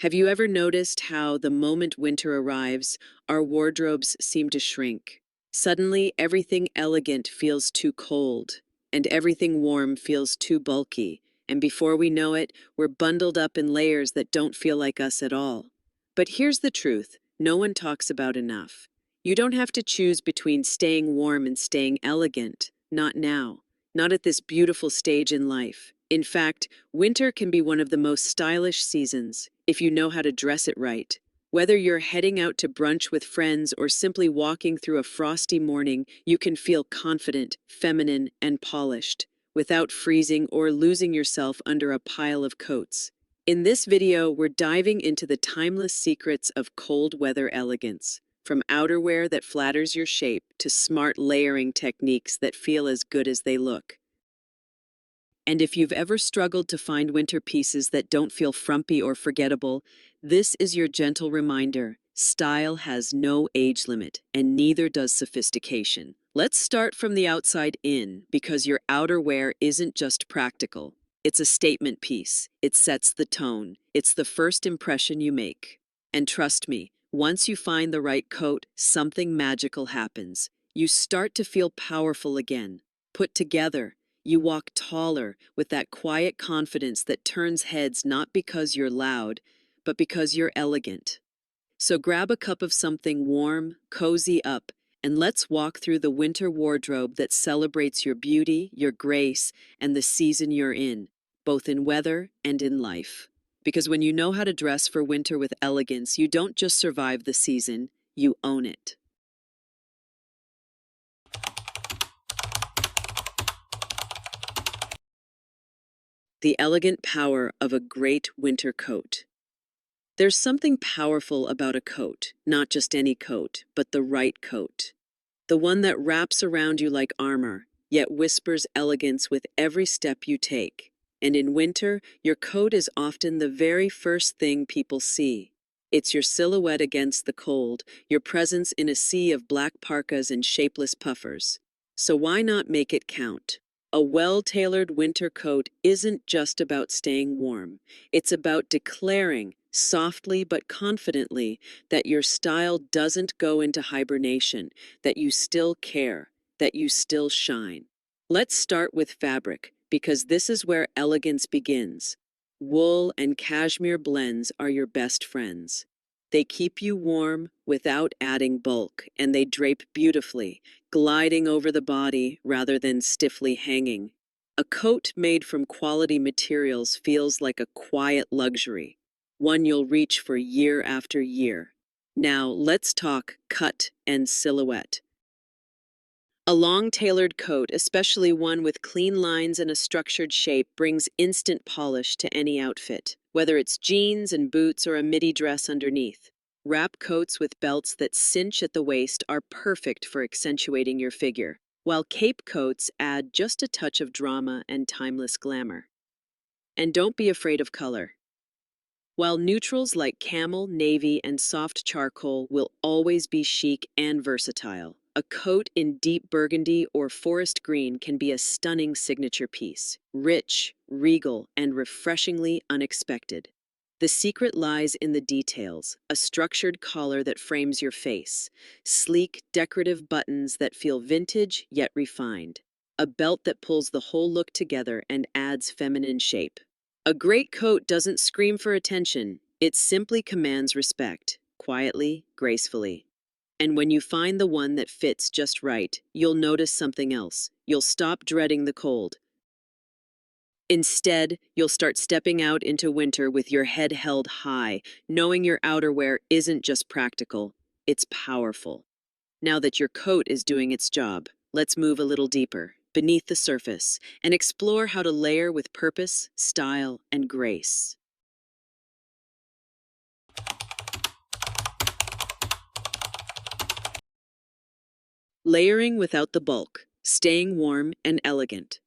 Have you ever noticed how the moment winter arrives, our wardrobes seem to shrink? Suddenly, everything elegant feels too cold, and everything warm feels too bulky, and before we know it, we're bundled up in layers that don't feel like us at all. But here's the truth, no one talks about enough. You don't have to choose between staying warm and staying elegant. Not now. Not at this beautiful stage in life. In fact, winter can be one of the most stylish seasons, if you know how to dress it right. Whether you're heading out to brunch with friends or simply walking through a frosty morning, you can feel confident, feminine, and polished, without freezing or losing yourself under a pile of coats. In this video, we're diving into the timeless secrets of cold weather elegance, from outerwear that flatters your shape to smart layering techniques that feel as good as they look. And if you've ever struggled to find winter pieces that don't feel frumpy or forgettable, this is your gentle reminder. Style has no age limit, and neither does sophistication. Let's start from the outside in, because your outerwear isn't just practical. It's a statement piece. It sets the tone. It's the first impression you make. And trust me, once you find the right coat, something magical happens. You start to feel powerful again, put together. You walk taller with that quiet confidence that turns heads not because you're loud, but because you're elegant. So grab a cup of something warm, cozy up, and let's walk through the winter wardrobe that celebrates your beauty, your grace, and the season you're in, both in weather and in life. Because when you know how to dress for winter with elegance, you don't just survive the season, you own it. The elegant power of a great winter coat. There's something powerful about a coat, not just any coat, but the right coat. The one that wraps around you like armor, yet whispers elegance with every step you take. And in winter, your coat is often the very first thing people see. It's your silhouette against the cold, your presence in a sea of black parkas and shapeless puffers. So why not make it count? A well-tailored winter coat isn't just about staying warm. It's about declaring, softly but confidently, that your style doesn't go into hibernation, that you still care, that you still shine. Let's start with fabric, because this is where elegance begins. Wool and cashmere blends are your best friends. They keep you warm without adding bulk, and they drape beautifully, gliding over the body rather than stiffly hanging. A coat made from quality materials feels like a quiet luxury, one you'll reach for year after year. Now, let's talk cut and silhouette. A long tailored coat, especially one with clean lines and a structured shape, brings instant polish to any outfit, whether it's jeans and boots or a midi dress underneath. Wrap coats with belts that cinch at the waist are perfect for accentuating your figure, while cape coats add just a touch of drama and timeless glamour. And don't be afraid of color. While neutrals like camel, navy, and soft charcoal will always be chic and versatile, a coat in deep burgundy or forest green can be a stunning signature piece, rich, regal, and refreshingly unexpected. The secret lies in the details, a structured collar that frames your face, sleek, decorative buttons that feel vintage yet refined, a belt that pulls the whole look together and adds feminine shape. A great coat doesn't scream for attention, it simply commands respect, quietly, gracefully. And when you find the one that fits just right, you'll notice something else. You'll stop dreading the cold. Instead, you'll start stepping out into winter with your head held high, knowing your outerwear isn't just practical, it's powerful. Now that your coat is doing its job, let's move a little deeper, beneath the surface, and explore how to layer with purpose, style, and grace. Layering without the bulk, staying warm and elegant.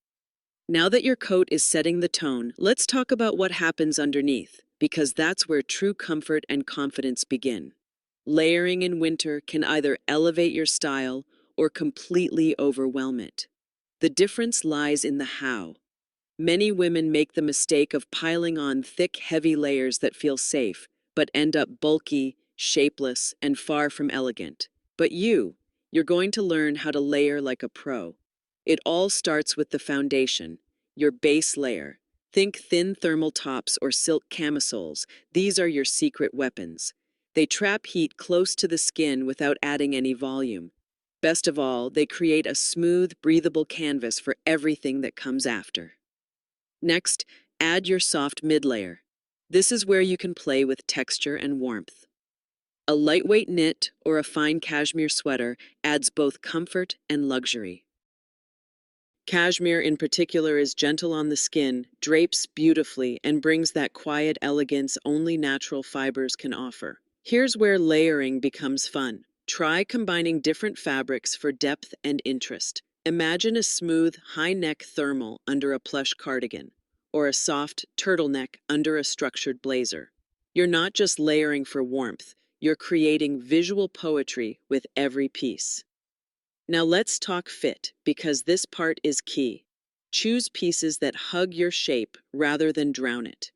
Now that your coat is setting the tone, let's talk about what happens underneath, because that's where true comfort and confidence begin. Layering in winter can either elevate your style or completely overwhelm it. The difference lies in the how. Many women make the mistake of piling on thick, heavy layers that feel safe, but end up bulky, shapeless, and far from elegant. But you're going to learn how to layer like a pro. It all starts with the foundation, your base layer. Think thin thermal tops or silk camisoles. These are your secret weapons. They trap heat close to the skin without adding any volume. Best of all, they create a smooth, breathable canvas for everything that comes after. Next, add your soft mid-layer. This is where you can play with texture and warmth. A lightweight knit or a fine cashmere sweater adds both comfort and luxury. Cashmere in particular is gentle on the skin, drapes beautifully, and brings that quiet elegance only natural fibers can offer. Here's where layering becomes fun. Try combining different fabrics for depth and interest. Imagine a smooth, high-neck thermal under a plush cardigan, or a soft turtleneck under a structured blazer. You're not just layering for warmth, you're creating visual poetry with every piece. Now let's talk fit, because this part is key. Choose pieces that hug your shape rather than drown it.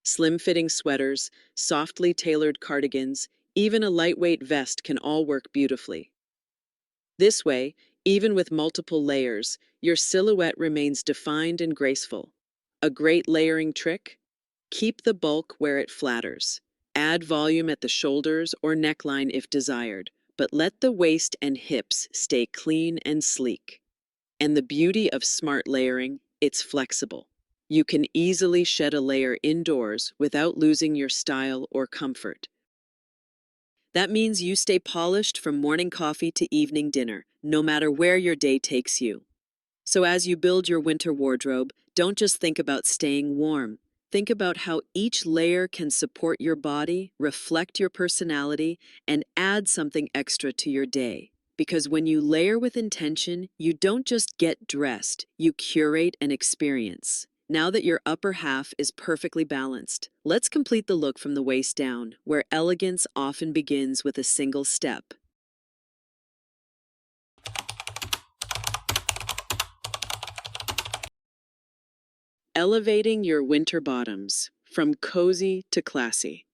Slim-fitting sweaters, softly tailored cardigans, even a lightweight vest can all work beautifully. This way, even with multiple layers, your silhouette remains defined and graceful. A great layering trick? Keep the bulk where it flatters. Add volume at the shoulders or neckline if desired, but let the waist and hips stay clean and sleek. And the beauty of smart layering, it's flexible. You can easily shed a layer indoors without losing your style or comfort. That means you stay polished from morning coffee to evening dinner, no matter where your day takes you. So as you build your winter wardrobe, don't just think about staying warm. Think about how each layer can support your body, reflect your personality, and add something extra to your day. Because when you layer with intention, you don't just get dressed, you curate an experience. Now that your upper half is perfectly balanced, let's complete the look from the waist down, where elegance often begins with a single step. Elevating your winter bottoms, from cozy to classy.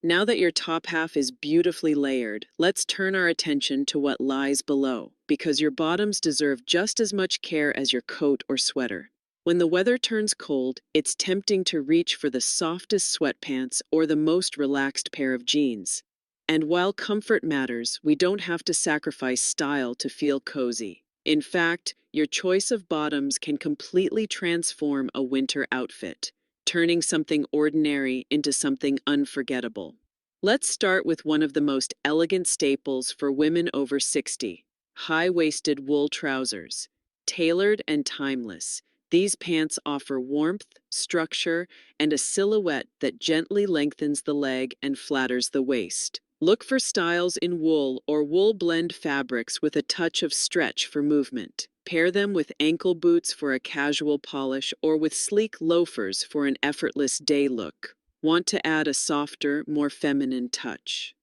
Now that your top half is beautifully layered, let's turn our attention to what lies below, because your bottoms deserve just as much care as your coat or sweater. When the weather turns cold, it's tempting to reach for the softest sweatpants or the most relaxed pair of jeans. And while comfort matters, we don't have to sacrifice style to feel cozy. In fact, your choice of bottoms can completely transform a winter outfit, turning something ordinary into something unforgettable. Let's start with one of the most elegant staples for women over 60, high-waisted wool trousers. Tailored and timeless, these pants offer warmth, structure, and a silhouette that gently lengthens the leg and flatters the waist. Look for styles in wool or wool blend fabrics with a touch of stretch for movement. Pair them with ankle boots for a casual polish or with sleek loafers for an effortless day look. Want to add a softer, more feminine touch?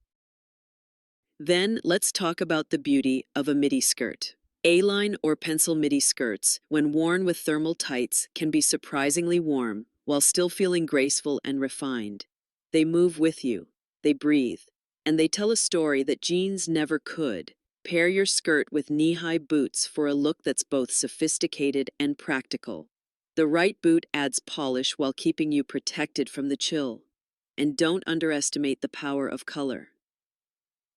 Then let's talk about the beauty of a midi skirt. A-line or pencil midi skirts, when worn with thermal tights, can be surprisingly warm while still feeling graceful and refined. They move with you, they breathe, and they tell a story that jeans never could. Pair your skirt with knee-high boots for a look that's both sophisticated and practical. The right boot adds polish while keeping you protected from the chill. And don't underestimate the power of color.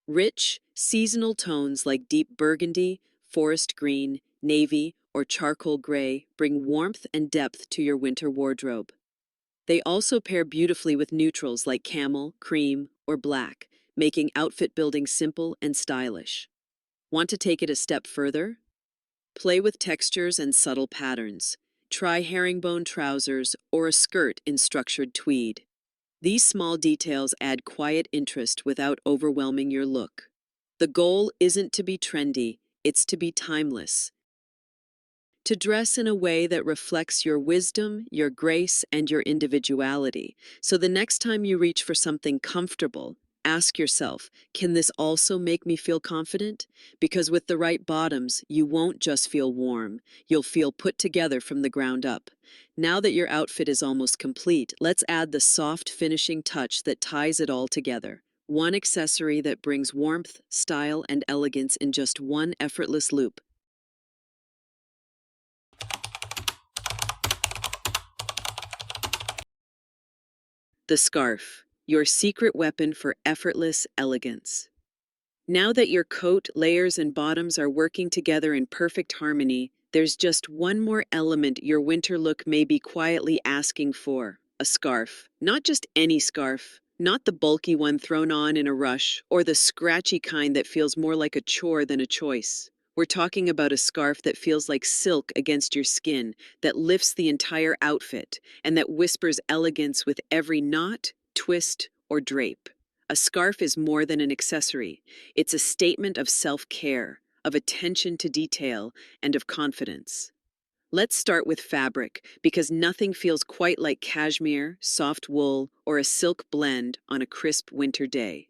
Rich, seasonal tones like deep burgundy, forest green, navy, or charcoal gray bring warmth and depth to your winter wardrobe. They also pair beautifully with neutrals like camel, cream, or black, making outfit building simple and stylish. Want to take it a step further? Play with textures and subtle patterns. Try herringbone trousers or a skirt in structured tweed. These small details add quiet interest without overwhelming your look. The goal isn't to be trendy, it's to be timeless. To dress in a way that reflects your wisdom, your grace, and your individuality. So the next time you reach for something comfortable, Ask yourself, can this also make me feel confident? Because with the right bottoms, you won't just feel warm, you'll feel put together from the ground up. Now that your outfit is almost complete, let's add the soft finishing touch that ties it all together. One accessory that brings warmth, style, and elegance in just one effortless loop. The scarf, your secret weapon for effortless elegance. Now that your coat, layers, and bottoms are working together in perfect harmony, there's just one more element your winter look may be quietly asking for: a scarf. Not just any scarf, not the bulky one thrown on in a rush, or the scratchy kind that feels more like a chore than a choice. We're talking about a scarf that feels like silk against your skin, that lifts the entire outfit, and that whispers elegance with every knot, twist, or drape. A scarf is more than an accessory. It's a statement of self-care, of attention to detail, and of confidence. Let's start with fabric, because nothing feels quite like cashmere, soft wool, or a silk blend on a crisp winter day.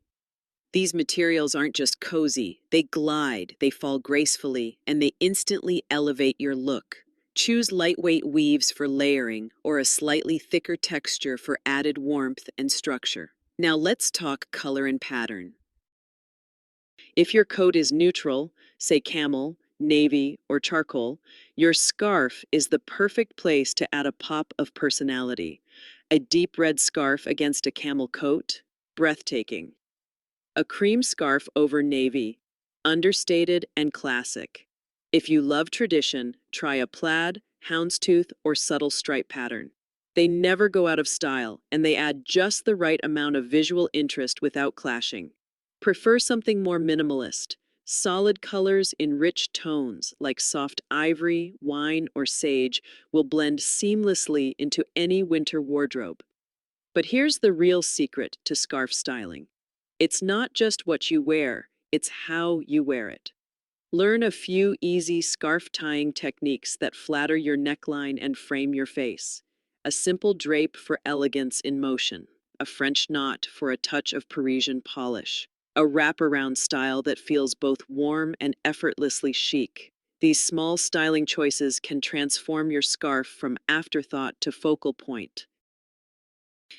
These materials aren't just cozy, they glide, they fall gracefully, and they instantly elevate your look. Choose lightweight weaves for layering or a slightly thicker texture for added warmth and structure. Now let's talk color and pattern. If your coat is neutral, say camel, navy, or charcoal, your scarf is the perfect place to add a pop of personality. A deep red scarf against a camel coat? Breathtaking. A cream scarf over navy, understated and classic. If you love tradition, try a plaid, houndstooth, or subtle stripe pattern. They never go out of style, and they add just the right amount of visual interest without clashing. Prefer something more minimalist. Solid colors in rich tones, like soft ivory, wine, or sage, will blend seamlessly into any winter wardrobe. But here's the real secret to scarf styling. It's not just what you wear, it's how you wear it. Learn a few easy scarf tying techniques that flatter your neckline and frame your face. A simple drape for elegance in motion, a French knot for a touch of Parisian polish, a wraparound style that feels both warm and effortlessly chic. These small styling choices can transform your scarf from afterthought to focal point.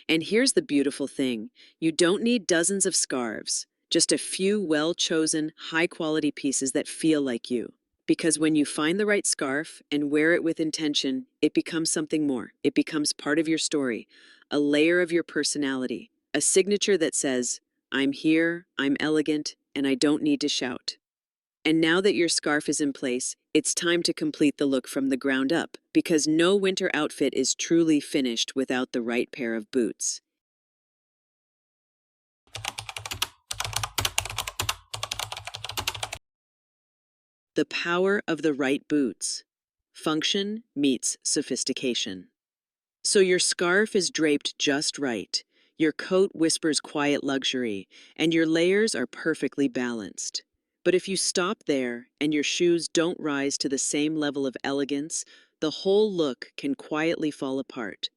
And here's the beautiful thing: you don't need dozens of scarves, just a few well-chosen, high-quality pieces that feel like you. Because when you find the right scarf and wear it with intention, it becomes something more. It becomes part of your story, a layer of your personality, a signature that says, I'm here, I'm elegant, and I don't need to shout. And now that your scarf is in place, it's time to complete the look from the ground up, because no winter outfit is truly finished without the right pair of boots. The power of the right boots. Function meets sophistication. So your scarf is draped just right, your coat whispers quiet luxury, and your layers are perfectly balanced. But if you stop there and your shoes don't rise to the same level of elegance, the whole look can quietly fall apart.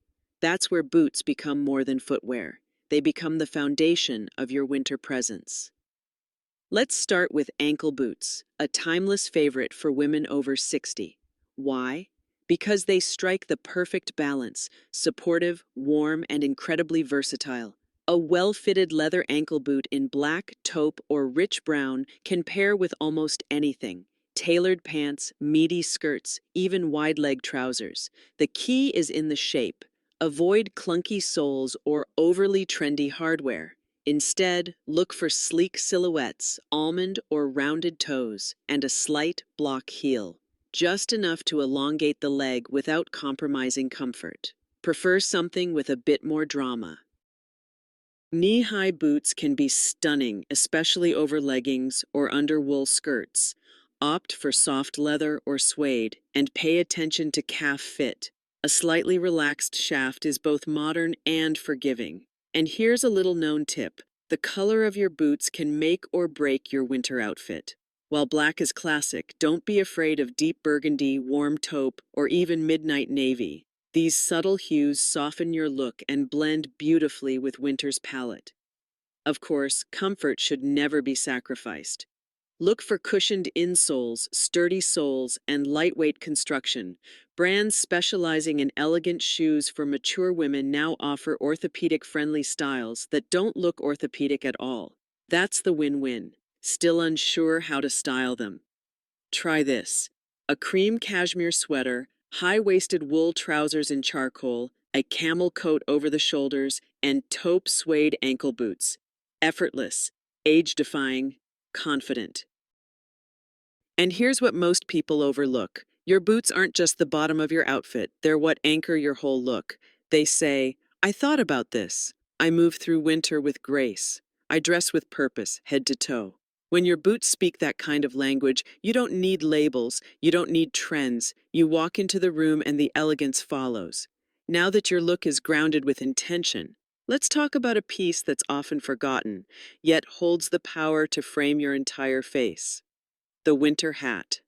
That's where boots become more than footwear. They become the foundation of your winter presence. Let's start with ankle boots, a timeless favorite for women over 60. Why? Because they strike the perfect balance: supportive, warm, and incredibly versatile. A well-fitted leather ankle boot in black, taupe, or rich brown can pair with almost anything. Tailored pants, meaty skirts, even wide-leg trousers. The key is in the shape. Avoid clunky soles or overly trendy hardware. Instead, look for sleek silhouettes, almond or rounded toes, and a slight block heel. Just enough to elongate the leg without compromising comfort. Prefer something with a bit more drama. Knee-high boots can be stunning, especially over leggings or under wool skirts. Opt for soft leather or suede, and pay attention to calf fit. A slightly relaxed shaft is both modern and forgiving. And here's a little known tip: the color of your boots can make or break your winter outfit. While black is classic, don't be afraid of deep burgundy, warm taupe, or even midnight navy. These subtle hues soften your look and blend beautifully with winter's palette. Of course, comfort should never be sacrificed. Look for cushioned insoles, sturdy soles, and lightweight construction. Brands specializing in elegant shoes for mature women now offer orthopedic-friendly styles that don't look orthopedic at all. That's the win-win. Still unsure how to style them? Try this: a cream cashmere sweater, high-waisted wool trousers in charcoal, a camel coat over the shoulders, and taupe suede ankle boots. Effortless, age-defying, confident. And here's what most people overlook. Your boots aren't just the bottom of your outfit, they're what anchor your whole look. They say, I thought about this. I move through winter with grace. I dress with purpose, head to toe. When your boots speak that kind of language, you don't need labels, you don't need trends. You walk into the room and the elegance follows. Now that your look is grounded with intention, let's talk about a piece that's often forgotten, yet holds the power to frame your entire face: the winter hat.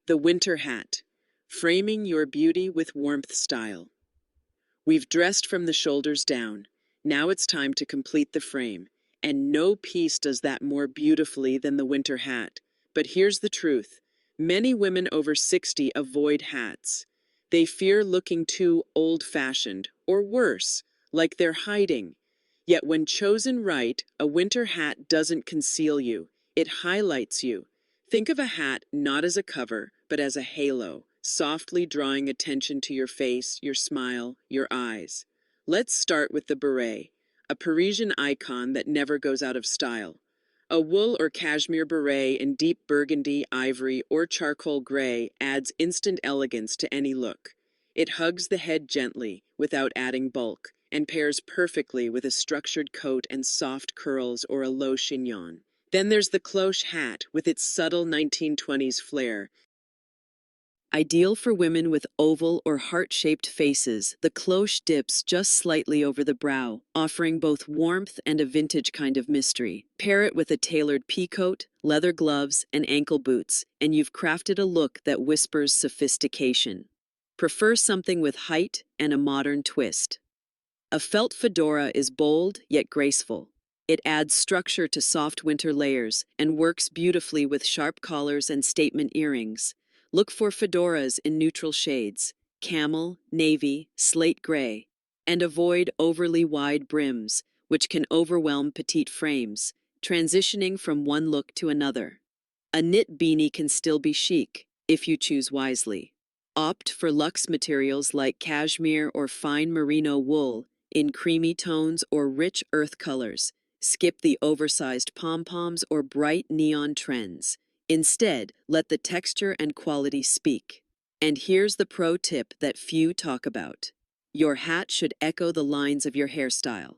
The winter hat, framing your beauty with warmth style. We've dressed from the shoulders down. Now it's time to complete the frame. And no piece does that more beautifully than the winter hat. But here's the truth. Many women over 60 avoid hats. They fear looking too old-fashioned, or worse, like they're hiding. Yet when chosen right, a winter hat doesn't conceal you. It highlights you. Think of a hat not as a cover, but as a halo, softly drawing attention to your face, your smile, your eyes. Let's start with the beret, a Parisian icon that never goes out of style. A wool or cashmere beret in deep burgundy, ivory, or charcoal gray adds instant elegance to any look. It hugs the head gently, without adding bulk, and pairs perfectly with a structured coat and soft curls or a low chignon. Then there's the cloche hat with its subtle 1920s flair. Ideal for women with oval or heart-shaped faces, the cloche dips just slightly over the brow, offering both warmth and a vintage kind of mystery. Pair it with a tailored peacoat, leather gloves, and ankle boots, and you've crafted a look that whispers sophistication. Prefer something with height and a modern twist. A felt fedora is bold yet graceful. It adds structure to soft winter layers and works beautifully with sharp collars and statement earrings. Look for fedoras in neutral shades: camel, navy, slate gray, and avoid overly wide brims, which can overwhelm petite frames, transitioning from one look to another. A knit beanie can still be chic, if you choose wisely. Opt for luxe materials like cashmere or fine merino wool in creamy tones or rich earth colors. Skip the oversized pom-poms or bright neon trends. Instead, let the texture and quality speak. And here's the pro tip that few talk about. Your hat should echo the lines of your hairstyle.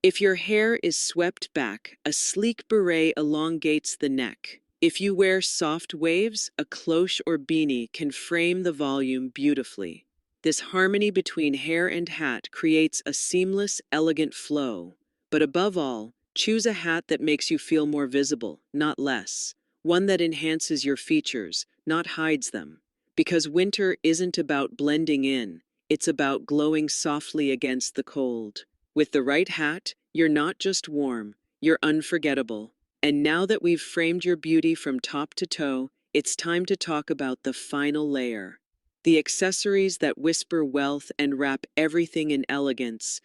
If your hair is swept back, a sleek beret elongates the neck. If you wear soft waves, a cloche or beanie can frame the volume beautifully. This harmony between hair and hat creates a seamless, elegant flow. But above all, choose a hat that makes you feel more visible, not less. One that enhances your features, not hides them. Because winter isn't about blending in, it's about glowing softly against the cold. With the right hat, you're not just warm, you're unforgettable. And now that we've framed your beauty from top to toe, it's time to talk about the final layer. The accessories that whisper wealth and wrap everything in elegance.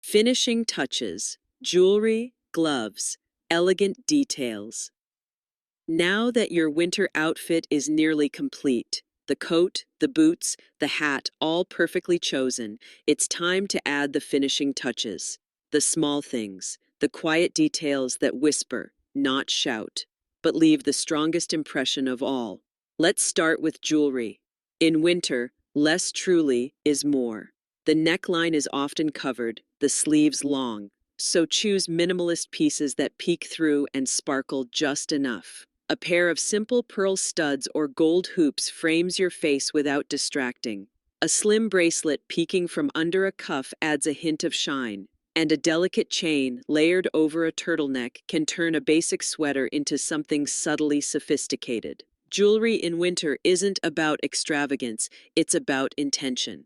Finishing touches: jewelry, gloves, elegant details. Now that your winter outfit is nearly complete, the coat, the boots, the hat, all perfectly chosen, it's time to add the finishing touches. The small things, the quiet details that whisper, not shout, but leave the strongest impression of all. Let's start with jewelry. In winter, less truly is more. The neckline is often covered, the sleeves long, so choose minimalist pieces that peek through and sparkle just enough. A pair of simple pearl studs or gold hoops frames your face without distracting. A slim bracelet peeking from under a cuff adds a hint of shine. And a delicate chain layered over a turtleneck can turn a basic sweater into something subtly sophisticated. Jewelry in winter isn't about extravagance, it's about intention.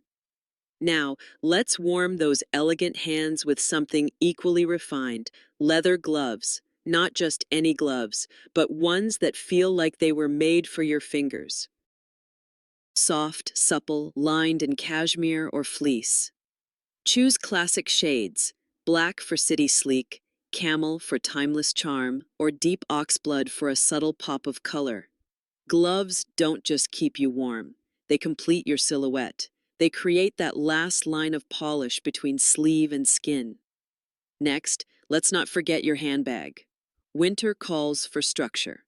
Now, let's warm those elegant hands with something equally refined: leather gloves. Not just any gloves, but ones that feel like they were made for your fingers. Soft, supple, lined in cashmere or fleece. Choose classic shades: black for city sleek, camel for timeless charm, or deep oxblood for a subtle pop of color. Gloves don't just keep you warm, they complete your silhouette. They create that last line of polish between sleeve and skin. Next, let's not forget your handbag. Winter calls for structure.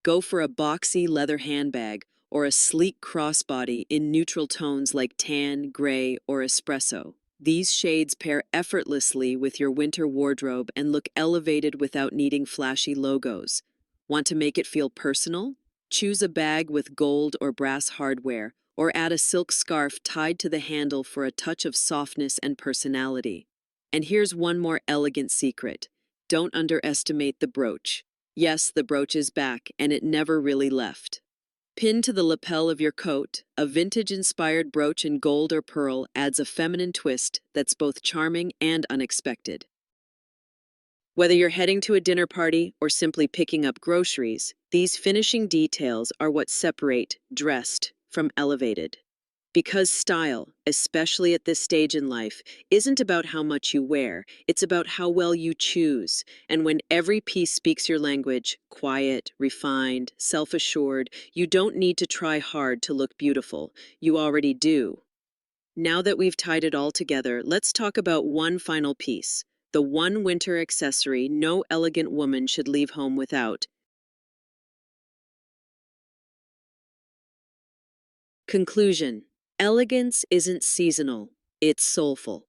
Go for a boxy leather handbag or a sleek crossbody in neutral tones like tan, gray, or espresso. These shades pair effortlessly with your winter wardrobe and look elevated without needing flashy logos. Want to make it feel personal? Choose a bag with gold or brass hardware, or add a silk scarf tied to the handle for a touch of softness and personality. And here's one more elegant secret: don't underestimate the brooch. Yes, the brooch is back, and it never really left. Pinned to the lapel of your coat, a vintage-inspired brooch in gold or pearl adds a feminine twist that's both charming and unexpected. Whether you're heading to a dinner party or simply picking up groceries, these finishing details are what separate dressed from elevated. Because style, especially at this stage in life, isn't about how much you wear, it's about how well you choose. And when every piece speaks your language, quiet, refined, self-assured, you don't need to try hard to look beautiful. You already do. Now that we've tied it all together, let's talk about one final piece: the one winter accessory no elegant woman should leave home without. Conclusion: elegance isn't seasonal, it's soulful.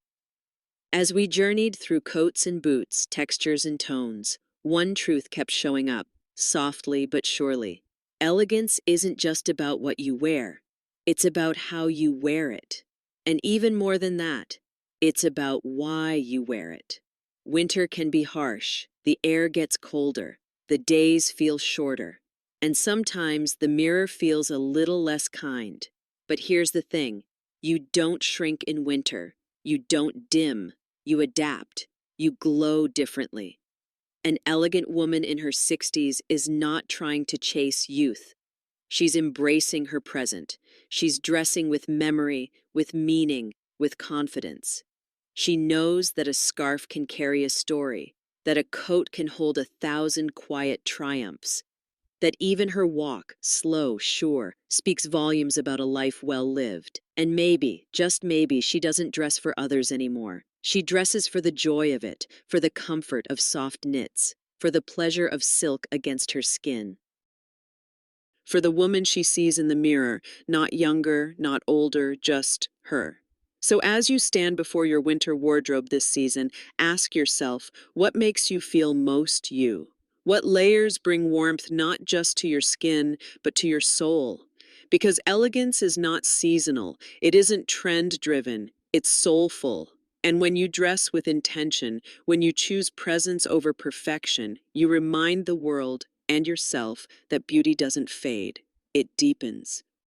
As we journeyed through coats and boots, textures and tones, one truth kept showing up, softly but surely. Elegance isn't just about what you wear, it's about how you wear it. And even more than that, it's about why you wear it. Winter can be harsh, the air gets colder, the days feel shorter, and sometimes the mirror feels a little less kind. But here's the thing: you don't shrink in winter, you don't dim. You adapt. You glow differently. An elegant woman in her 60s is not trying to chase youth. She's embracing her present. She's dressing with memory, with meaning, with confidence. She knows that a scarf can carry a story, that a coat can hold 1,000 quiet triumphs, that even her walk, slow, sure, speaks volumes about a life well lived. And maybe, just maybe, she doesn't dress for others anymore. She dresses for the joy of it, for the comfort of soft knits, for the pleasure of silk against her skin. For the woman she sees in the mirror, not younger, not older, just her. So as you stand before your winter wardrobe this season, ask yourself, what makes you feel most you? What layers bring warmth not just to your skin, but to your soul? Because elegance is not seasonal, it isn't trend-driven, it's soulful. And when you dress with intention, when you choose presence over perfection, you remind the world and yourself that beauty doesn't fade, it deepens.